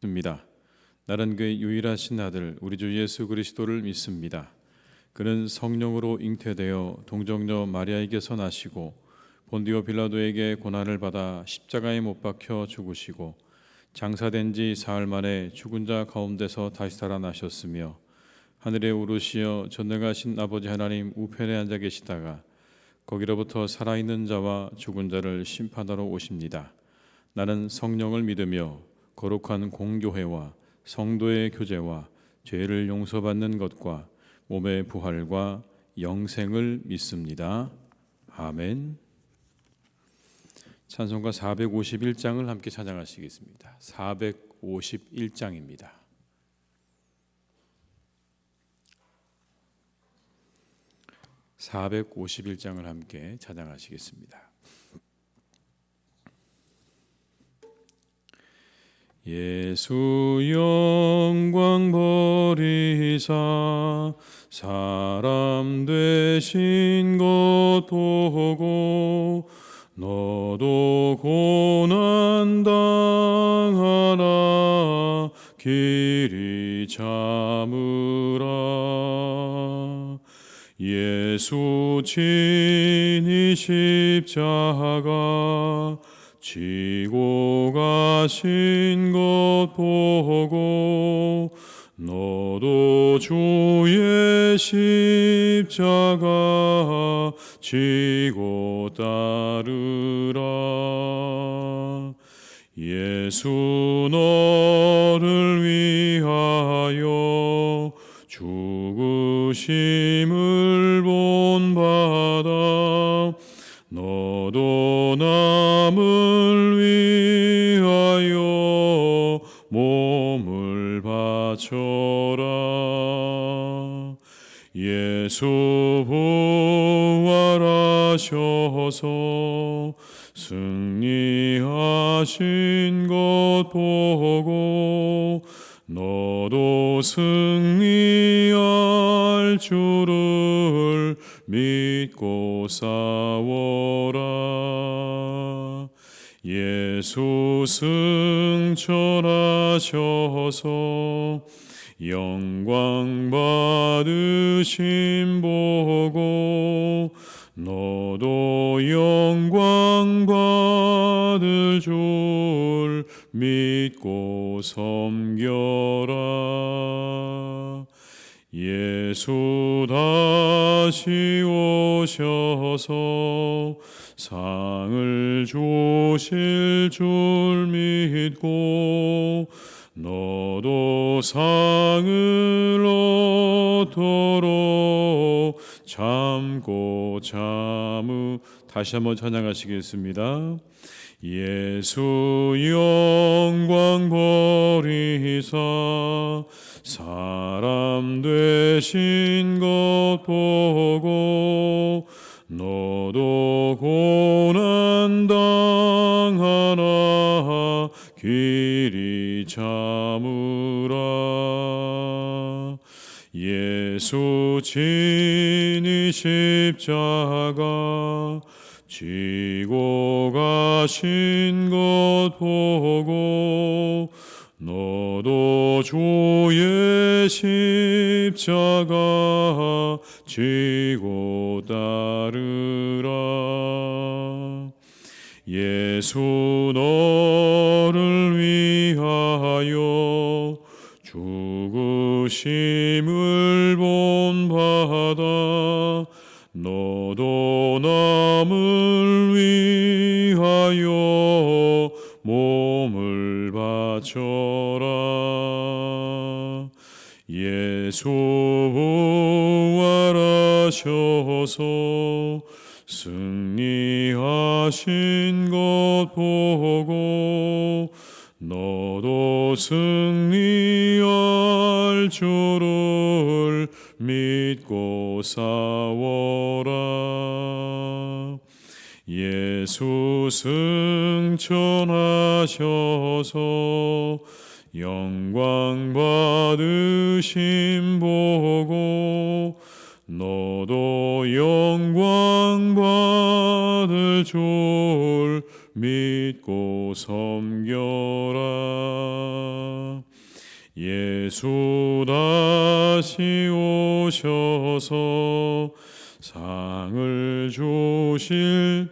믿습니다. 나는 그의 유일하신 아들 우리 주 예수 그리스도를 믿습니다. 그는 성령으로 잉태되어 동정녀 마리아에게서 나시고 본디오 빌라도에게 고난을 받아 십자가에 못 박혀 죽으시고 장사된 지 사흘 만에 죽은 자 가운데서 다시 살아나셨으며 하늘에 오르시어 전능하신 아버지 하나님 우편에 앉아 계시다가 거기로부터 살아있는 자와 죽은 자를 심판하러 오십니다. 나는 성령을 믿으며 거룩한 공교회와 성도의 교제와 죄를 용서받는 것과 몸의 부활과 영생을 믿습니다. 아멘. 찬송가 451장을 함께 찬양하시겠습니다. 451장입니다. (451장을) 함께 찬양하시겠습니다. 예수 영광 버리사 사람 되신 것 보고 너도 고난 당하라 길이 참으라. 예수 친히 십자가 지고 가신 것 보고 너도 주의 십자가 지고 따르라. 예수 너를 위하여 죽으심을 본받아 너도 남을 위하여 몸을 바쳐라. 예수 부활하셔서 승리하신 것 보고 너도 승리할 줄을 믿고 싸워라. 예수 승천하셔서 영광 받으심 보고 너도 영광 받을 줄 믿고 섬겨라. 예수 다시 오셔서 상을 주실 줄 믿고 너도 상을 얻도록 참고 다시 한번 찬양하시겠습니다. 예수 영광 버리사 사람 되신 것 보고 너도 고난 당하라 길이 참으라. 예수 친히 십자가 지고 가신 것 보고 너도 주의 십자가 지고 따르라. 예수 너를 위하여 죽으심을 본받아 너도 남을 위하여 몸을 바쳐라. 예수 부활하셔서 승리하신 것 보고 너도 승리할 줄을 믿고 싸워라. 예수 승천하셔서 영광 받으심 보고 너도 영광 받을 줄 믿고 섬겨라. 예수 다시 오셔서 상을 주실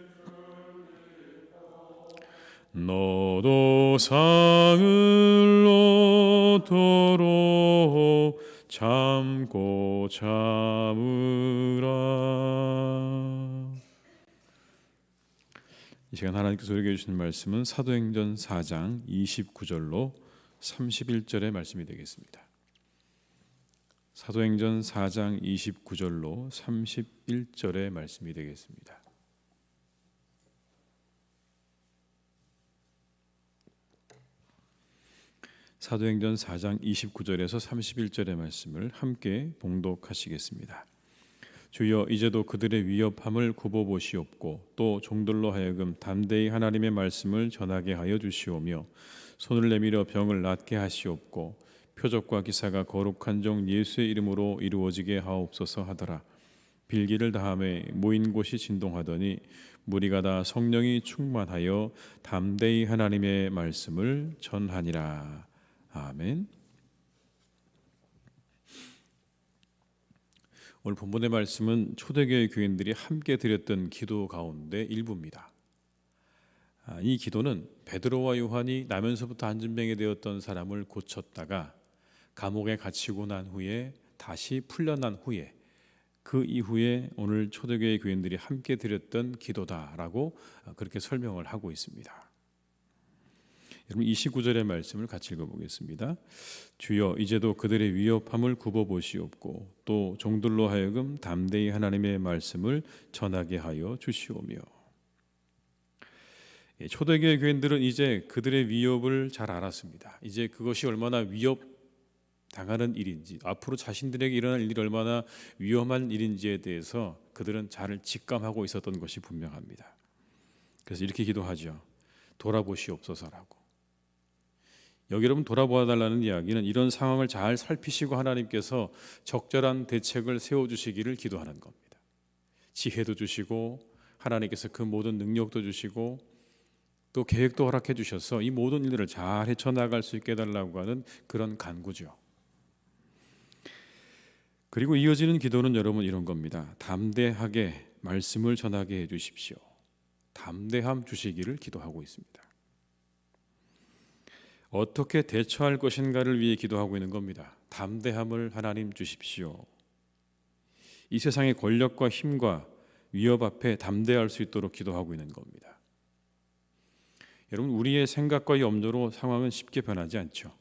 너도 상을 얻도록 참고 참으라. 이 시간 하나님께서 우리에게 주시는 말씀은 사도행전 4장 29절로 31절의 말씀이 되겠습니다. 사도행전 4장 29절로 31절의 말씀이 되겠습니다. 사도행전 4장 29절에서 31절의 말씀을 함께 봉독하시겠습니다. 주여 이제도 그들의 위협함을 굽어보시옵고 또 종들로 하여금 담대히 하나님의 말씀을 전하게 하여 주시오며 손을 내밀어 병을 낫게 하시옵고 표적과 기사가 거룩한 종 예수의 이름으로 이루어지게 하옵소서 하더라. 빌기를 다함에 모인 곳이 진동하더니 무리가 다 성령이 충만하여 담대히 하나님의 말씀을 전하니라. 아멘. 오늘 본문의 말씀은 초대교회 교인들이 함께 드렸던 기도 가운데 일부입니다. 이 기도는 베드로와 요한이 나면서부터 안진병이 되었던 사람을 고쳤다가 감옥에 갇히고 난 후에 다시 풀려난 후에 그 이후에 오늘 초대교회 교인들이 함께 드렸던 기도다라고 그렇게 설명을 하고 있습니다. 여러분 29절의 말씀을 같이 읽어보겠습니다. 주여 이제도 그들의 위협함을 굽어보시옵고 또 종들로 하여금 담대히 하나님의 말씀을 전하게 하여 주시오며. 초대교회 교인들은 이제 그들의 위협을 잘 알았습니다. 이제 그것이 얼마나 위협 당하는 일인지, 앞으로 자신들에게 일어날 일이 얼마나 위험한 일인지에 대해서 그들은 잘 직감하고 있었던 것이 분명합니다. 그래서 이렇게 기도하죠. 돌아보시옵소서라고. 여기 여러분 돌아보아 달라는 이야기는 이런 상황을 잘 살피시고 하나님께서 적절한 대책을 세워주시기를 기도하는 겁니다. 지혜도 주시고 하나님께서 그 모든 능력도 주시고 또 계획도 허락해 주셔서 이 모든 일들을 잘 헤쳐나갈 수 있게 해달라고 하는 그런 간구죠. 그리고 이어지는 기도는 여러분 이런 겁니다. 담대하게 말씀을 전하게 해주십시오. 담대함 주시기를 기도하고 있습니다. 어떻게 대처할 것인가를 위해 기도하고 있는 겁니다. 담대함을 하나님 주십시오. 이 세상의 권력과 힘과 위협 앞에 담대할 수 있도록 기도하고 있는 겁니다. 여러분 우리의 생각과 염려로 상황은 쉽게 변하지 않죠.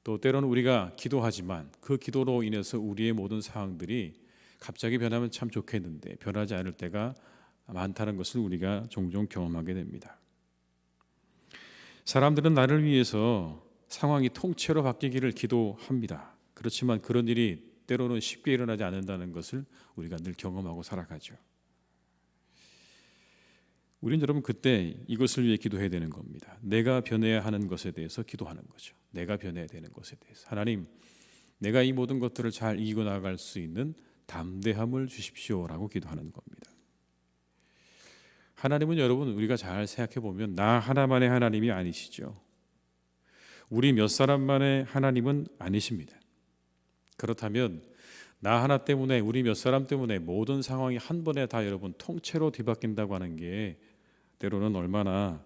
또 때로는 우리가 기도하지만 그 기도로 인해서 우리의 모든 상황들이 갑자기 변하면 참 좋겠는데 변하지 않을 때가 많다는 것을 우리가 종종 경험하게 됩니다. 사람들은 나를 위해서 상황이 통째로 바뀌기를 기도합니다. 그렇지만 그런 일이 때로는 쉽게 일어나지 않는다는 것을 우리가 늘 경험하고 살아가죠. 우리는 여러분 그때 이것을 위해 기도해야 되는 겁니다. 내가 변해야 하는 것에 대해서 기도하는 거죠. 내가 변해야 되는 것에 대해서. 하나님, 내가 이 모든 것들을 잘 이기고 나아갈 수 있는 담대함을 주십시오라고 기도하는 겁니다. 하나님은 여러분 우리가 잘 생각해 보면 나 하나만의 하나님이 아니시죠. 우리 몇 사람만의 하나님은 아니십니다. 그렇다면 나 하나 때문에 우리 몇 사람 때문에 모든 상황이 한 번에 다 여러분 통째로 뒤바뀐다고 하는 게 때로는 얼마나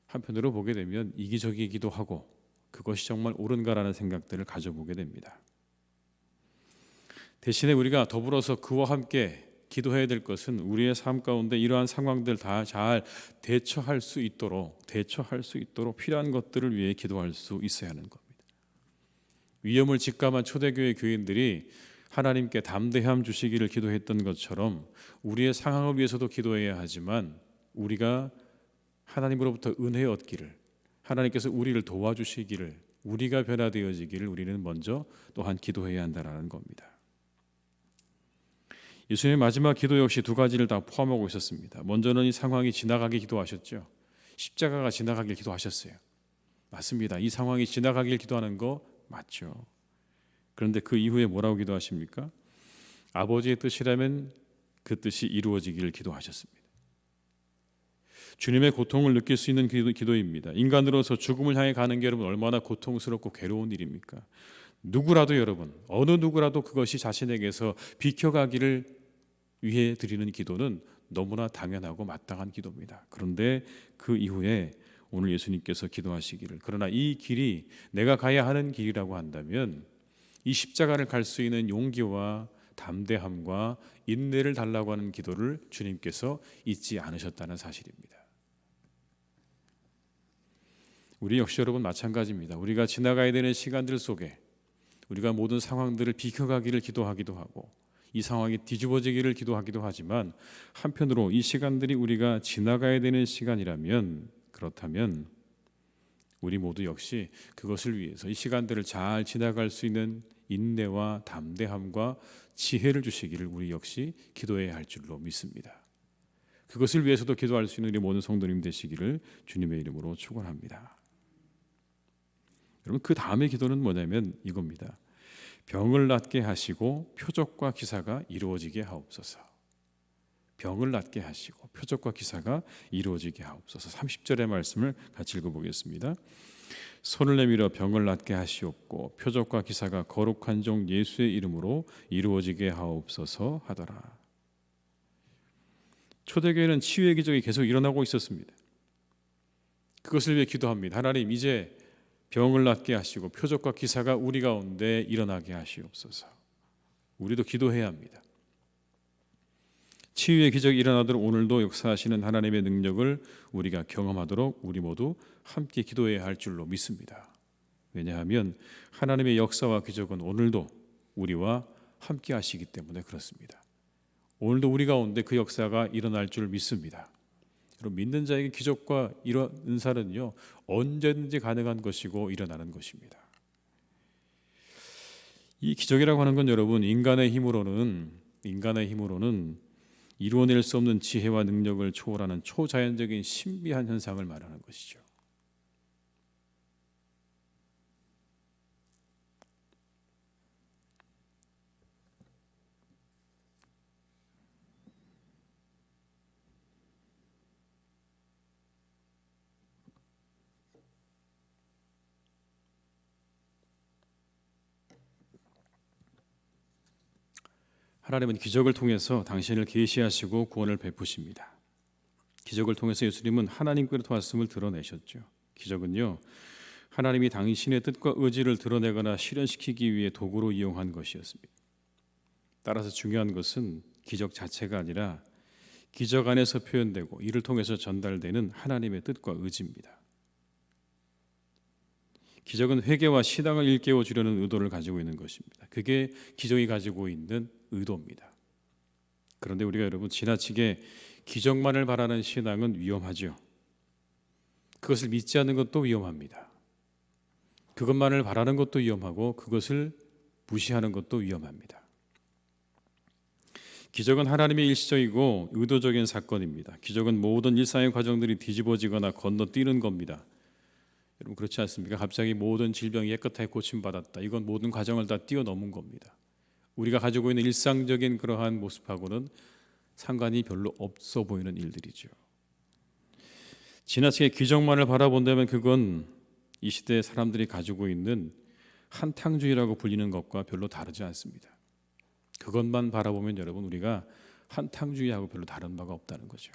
한편으로 보게 되면 이기적이기도 하고 그것이 정말 옳은가라는 생각들을 가져보게 됩니다. 대신에 우리가 더불어서 그와 함께 기도해야 될 것은 우리의 삶 가운데 이러한 상황들 다 잘 대처할 수 있도록 필요한 것들을 위해 기도할 수 있어야 하는 겁니다. 위험을 직감한 초대교회 교인들이 하나님께 담대함 주시기를 기도했던 것처럼 우리의 상황을 위해서도 기도해야 하지만 우리가 하나님으로부터 은혜 얻기를 하나님께서 우리를 도와주시기를 우리가 변화되어지기를 우리는 먼저 또한 기도해야 한다는 겁니다. 예수님의 마지막 기도 역시 두 가지를 다 포함하고 있었습니다. 먼저는 이 상황이 지나가게 기도하셨죠. 십자가가 지나가길 기도하셨어요. 맞습니다. 이 상황이 지나가길 기도하는 거 맞죠. 그런데 그 이후에 뭐라고 기도하십니까? 아버지의 뜻이라면 그 뜻이 이루어지기를 기도하셨습니다. 주님의 고통을 느낄 수 있는 기도입니다. 인간으로서 죽음을 향해 가는 게 여러분 얼마나 고통스럽고 괴로운 일입니까? 누구라도 여러분, 어느 누구라도 그것이 자신에게서 비켜가기를 위해 드리는 기도는 너무나 당연하고 마땅한 기도입니다. 그런데 그 이후에 오늘 예수님께서 기도하시기를, 그러나 이 길이 내가 가야 하는 길이라고 한다면 이 십자가를 갈 수 있는 용기와 담대함과 인내를 달라고 하는 기도를 주님께서 잊지 않으셨다는 사실입니다. 우리 역시 여러분 마찬가지입니다. 우리가 지나가야 되는 시간들 속에 우리가 모든 상황들을 비켜가기를 기도하기도 하고 이 상황이 뒤집어지기를 기도하기도 하지만, 한편으로 이 시간들이 우리가 지나가야 되는 시간이라면, 그렇다면 우리 모두 역시 그것을 위해서 이 시간들을 잘 지나갈 수 있는 인내와 담대함과 지혜를 주시기를 우리 역시 기도해야 할 줄로 믿습니다. 그것을 위해서도 기도할 수 있는 우리 모든 성도님 되시기를 주님의 이름으로 축원합니다. 여러분, 그 다음의 기도는 뭐냐면 이겁니다. 병을 낫게 하시고 표적과 기사가 이루어지게 하옵소서. 병을 낫게 하시고 표적과 기사가 이루어지게 하옵소서. 30절의 말씀을 같이 읽어보겠습니다. 손을 내밀어 병을 낫게 하시옵고 표적과 기사가 거룩한 종 예수의 이름으로 이루어지게 하옵소서 하더라. 초대교회는 치유의 기적이 계속 일어나고 있었습니다. 그것을 위해 기도합니다. 하나님, 이제 병을 낫게 하시고 표적과 기사가 우리 가운데 일어나게 하시옵소서. 우리도 기도해야 합니다. 치유의 기적이 일어나도록 오늘도 역사하시는 하나님의 능력을 우리가 경험하도록 우리 모두 함께 기도해야 할 줄로 믿습니다. 왜냐하면 하나님의 역사와 기적은 오늘도 우리와 함께 하시기 때문에 그렇습니다. 오늘도 우리 가운데 그 역사가 일어날 줄 믿습니다. 여러분, 믿는 자에게 기적과 이런 은사는요, 언제든지 가능한 것이고 일어나는 것입니다. 이 기적이라고 하는 건 여러분, 인간의 힘으로는 이루어낼 수 없는 지혜와 능력을 초월하는 초자연적인 신비한 현상을 말하는 것이죠. 하나님은 기적을 통해서 당신을 계시하시고 구원을 베푸십니다. 기적을 통해서 예수님은 하나님께로 도왔음을 드러내셨죠. 기적은요, 하나님이 당신의 뜻과 의지를 드러내거나 실현시키기 위해 도구로 이용한 것이었습니다. 따라서 중요한 것은 기적 자체가 아니라 기적 안에서 표현되고 이를 통해서 전달되는 하나님의 뜻과 의지입니다. 기적은 회개와 신앙을 일깨워 주려는 의도를 가지고 있는 것입니다. 그게 기적이 가지고 있는 의도입니다. 그런데 우리가 여러분, 지나치게 기적만을 바라는 신앙은 위험하죠. 그것을 믿지 않는 것도 위험합니다. 그것만을 바라는 것도 위험하고 그것을 무시하는 것도 위험합니다. 기적은 하나님의 일시적이고 의도적인 사건입니다. 기적은 모든 일상의 과정들이 뒤집어지거나 건너뛰는 겁니다. 여러분, 그렇지 않습니까? 갑자기 모든 질병이 깨끗하게 고침받았다. 이건 모든 과정을 다 뛰어넘은 겁니다. 우리가 가지고 있는 일상적인 그러한 모습하고는 상관이 별로 없어 보이는 일들이죠. 지나치게 기적만을 바라본다면 그건 이 시대 사람들이 가지고 있는 한탕주의라고 불리는 것과 별로 다르지 않습니다. 그것만 바라보면 여러분, 우리가 한탕주의하고 별로 다른 바가 없다는 거죠.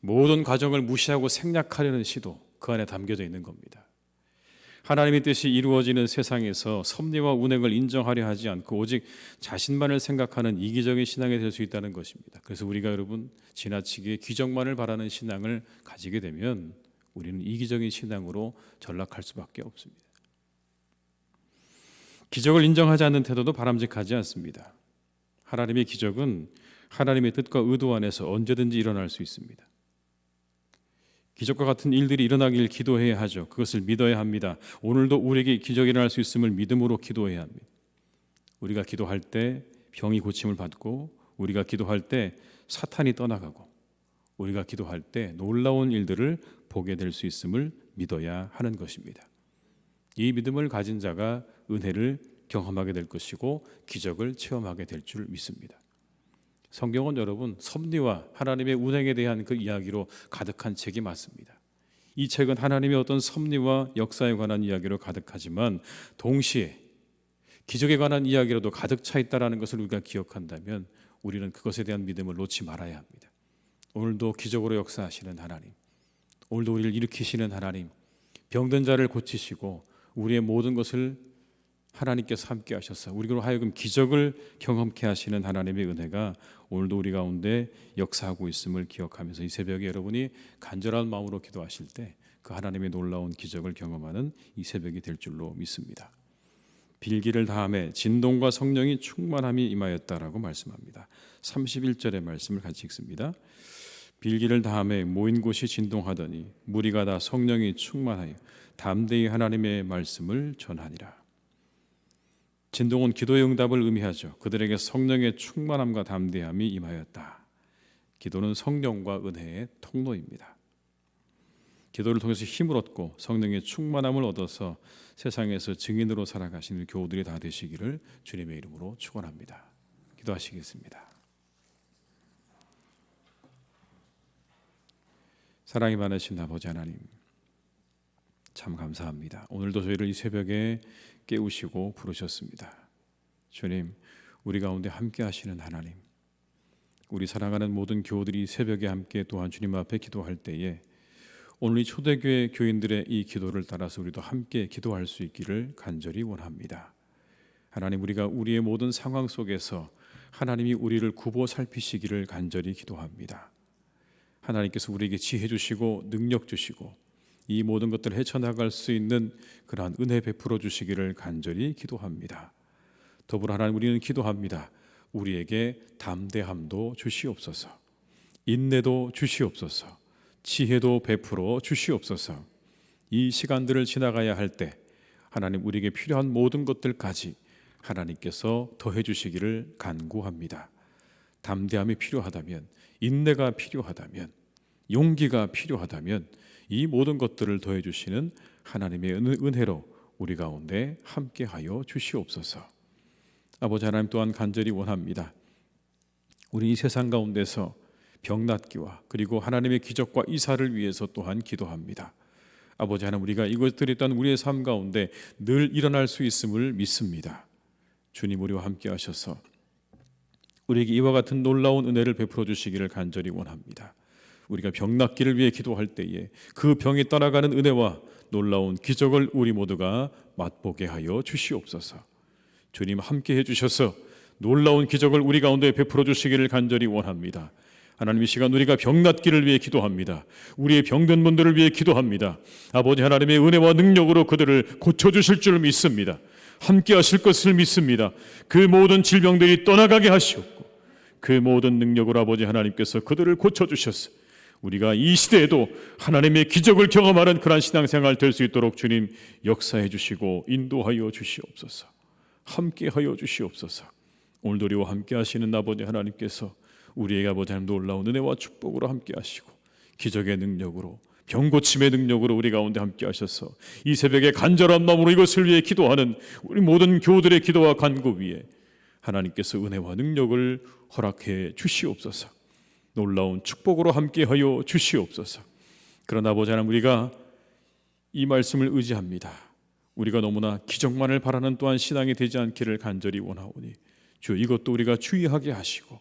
모든 과정을 무시하고 생략하려는 시도, 그 안에 담겨져 있는 겁니다. 하나님의 뜻이 이루어지는 세상에서 섭리와 운행을 인정하려 하지 않고 오직 자신만을 생각하는 이기적인 신앙이 될 수 있다는 것입니다. 그래서 우리가 여러분, 지나치게 기적만을 바라는 신앙을 가지게 되면 우리는 이기적인 신앙으로 전락할 수밖에 없습니다. 기적을 인정하지 않는 태도도 바람직하지 않습니다. 하나님의 기적은 하나님의 뜻과 의도 안에서 언제든지 일어날 수 있습니다. 기적과 같은 일들이 일어나길 기도해야 하죠. 그것을 믿어야 합니다. 오늘도 우리에게 기적이 일어날 수 있음을 믿음으로 기도해야 합니다. 우리가 기도할 때 병이 고침을 받고, 우리가 기도할 때 사탄이 떠나가고, 우리가 기도할 때 놀라운 일들을 보게 될 수 있음을 믿어야 하는 것입니다. 이 믿음을 가진 자가 은혜를 경험하게 될 것이고 기적을 체험하게 될 줄 믿습니다. 성경은 여러분 섭리와 하나님의 운행에 대한 그 이야기로 가득한 책이 맞습니다. 이 책은 하나님의 어떤 섭리와 역사에 관한 이야기로 가득하지만 동시에 기적에 관한 이야기로도 가득 차 있다는 것을 우리가 기억한다면 우리는 그것에 대한 믿음을 놓지 말아야 합니다. 오늘도 기적으로 역사하시는 하나님, 오늘도 우리를 일으키시는 하나님, 병든 자를 고치시고 우리의 모든 것을 하나님께서 함께 하셔서 우리로 하여금 기적을 경험케 하시는 하나님의 은혜가 오늘도 우리 가운데 역사하고 있음을 기억하면서 이 새벽에 여러분이 간절한 마음으로 기도하실 때 그 하나님의 놀라운 기적을 경험하는 이 새벽이 될 줄로 믿습니다. 빌기를 다함에 진동과 성령이 충만함이 임하였다라고 말씀합니다. 31절의 말씀을 같이 읽습니다. 빌기를 다함에 모인 곳이 진동하더니 무리가 다 성령이 충만하여 담대히 하나님의 말씀을 전하니라. 진동은 기도의 응답을 의미하죠. 그들에게 성령의 충만함과 담대함이 임하였다. 기도는 성령과 은혜의 통로입니다. 기도를 통해서 힘을 얻고 성령의 충만함을 얻어서 세상에서 증인으로 살아가시는 교우들이 다 되시기를 주님의 이름으로 축원합니다. 기도하시겠습니다. 사랑이 많으신 아버지 하나님, 참 감사합니다. 오늘도 저희를 이 새벽에 깨우시고 부르셨습니다. 주님, 우리 가운데 함께 하시는 하나님, 우리 사랑하는 모든 교우들이 새벽에 함께 또한 주님 앞에 기도할 때에 오늘 이 초대교회 교인들의 이 기도를 따라서 우리도 함께 기도할 수 있기를 간절히 원합니다. 하나님, 우리가 우리의 모든 상황 속에서 하나님이 우리를 굽어 살피시기를 간절히 기도합니다. 하나님께서 우리에게 지혜 주시고 능력 주시고 이 모든 것들을 헤쳐나갈 수 있는 그러한 은혜 베풀어 주시기를 간절히 기도합니다. 더불어 하나님, 우리는 기도합니다. 우리에게 담대함도 주시옵소서, 인내도 주시옵소서, 지혜도 베풀어 주시옵소서. 이 시간들을 지나가야 할 때 하나님, 우리에게 필요한 모든 것들까지 하나님께서 더해 주시기를 간구합니다. 담대함이 필요하다면, 인내가 필요하다면, 용기가 필요하다면 이 모든 것들을 더해 주시는 하나님의 은혜로 우리 가운데 함께하여 주시옵소서. 아버지 하나님, 또한 간절히 원합니다. 우리 이 세상 가운데서 병낫기와 그리고 하나님의 기적과 이사를 위해서 또한 기도합니다. 아버지 하나님, 우리가 이것들이 있다는 우리의 삶 가운데 늘 일어날 수 있음을 믿습니다. 주님, 우리와 함께 하셔서 우리에게 이와 같은 놀라운 은혜를 베풀어 주시기를 간절히 원합니다. 우리가 병낫기를 위해 기도할 때에 그 병이 떠나가는 은혜와 놀라운 기적을 우리 모두가 맛보게 하여 주시옵소서. 주님, 함께 해주셔서 놀라운 기적을 우리 가운데 베풀어 주시기를 간절히 원합니다. 하나님, 이 시간 우리가 병낫기를 위해 기도합니다. 우리의 병든 분들을 위해 기도합니다. 아버지 하나님의 은혜와 능력으로 그들을 고쳐주실 줄 믿습니다. 함께 하실 것을 믿습니다. 그 모든 질병들이 떠나가게 하시옵고 그 모든 능력으로 아버지 하나님께서 그들을 고쳐주셔서 우리가 이 시대에도 하나님의 기적을 경험하는 그러한 신앙생활 될 수 있도록 주님 역사해 주시고 인도하여 주시옵소서. 함께하여 주시옵소서. 오늘도 우리와 함께 하시는 아버지 하나님께서 우리에게 아버지 하나님 놀라운 은혜와 축복으로 함께 하시고 기적의 능력으로 병고침의 능력으로 우리 가운데 함께 하셔서 이 새벽에 간절한 마음으로 이것을 위해 기도하는 우리 모든 교우들의 기도와 간구 위에 하나님께서 은혜와 능력을 허락해 주시옵소서. 놀라운 축복으로 함께하여 주시옵소서. 그러나 아버지 하나님, 우리가 이 말씀을 의지합니다. 우리가 너무나 기적만을 바라는 또한 신앙이 되지 않기를 간절히 원하오니 주, 이것도 우리가 주의하게 하시고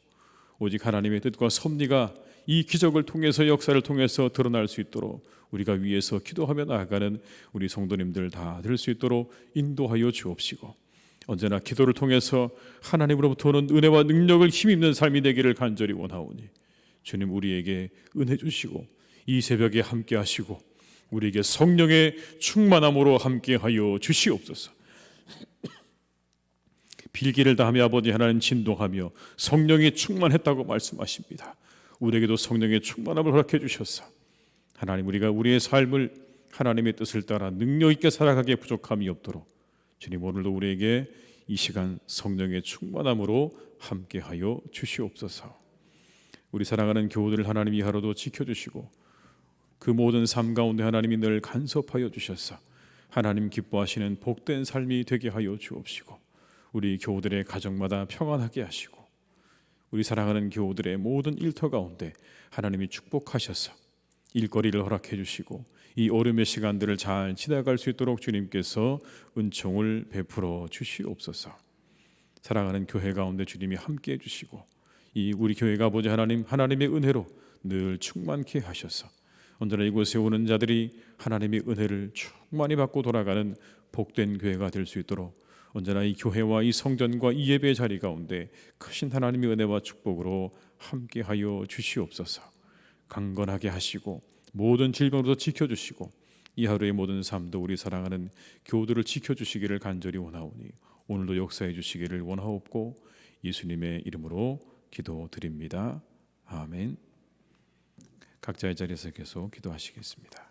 오직 하나님의 뜻과 섭리가 이 기적을 통해서 역사를 통해서 드러날 수 있도록 우리가 위에서 기도하며 나아가는 우리 성도님들 다 될 수 있도록 인도하여 주옵시고 언제나 기도를 통해서 하나님으로부터 오는 은혜와 능력을 힘입는 삶이 되기를 간절히 원하오니 주님, 우리에게 은혜 주시고 이 새벽에 함께 하시고 우리에게 성령의 충만함으로 함께하여 주시옵소서. 빌기를 다하며 아버지 하나님 진동하며 성령이 충만했다고 말씀하십니다. 우리에게도 성령의 충만함을 허락해 주셔서 하나님, 우리가 우리의 삶을 하나님의 뜻을 따라 능력 있게 살아가기에 부족함이 없도록 주님, 오늘도 우리에게 이 시간 성령의 충만함으로 함께하여 주시옵소서. 우리 사랑하는 교우들을 하나님 이 하루도 지켜주시고 그 모든 삶 가운데 하나님이 늘 간섭하여 주셔서 하나님 기뻐하시는 복된 삶이 되게 하여 주옵시고 우리 교우들의 가정마다 평안하게 하시고 우리 사랑하는 교우들의 모든 일터 가운데 하나님이 축복하셔서 일거리를 허락해 주시고 이 오름의 시간들을 잘 지나갈 수 있도록 주님께서 은총을 베풀어 주시옵소서. 사랑하는 교회 가운데 주님이 함께 해주시고 이 우리 교회가 아버지 하나님의 은혜로 늘 충만케 하셔서 언제나 이곳에 오는 자들이 하나님의 은혜를 충만히 받고 돌아가는 복된 교회가 될 수 있도록 언제나 이 교회와 이 성전과 이 예배 자리 가운데 크신 하나님의 은혜와 축복으로 함께하여 주시옵소서. 강건하게 하시고 모든 질병으로도 지켜주시고 이 하루의 모든 삶도 우리 사랑하는 교우들을 지켜주시기를 간절히 원하오니 오늘도 역사해 주시기를 원하옵고 예수님의 이름으로 기도드립니다. 아멘. 각자의 자리에서 계속 기도하시겠습니다.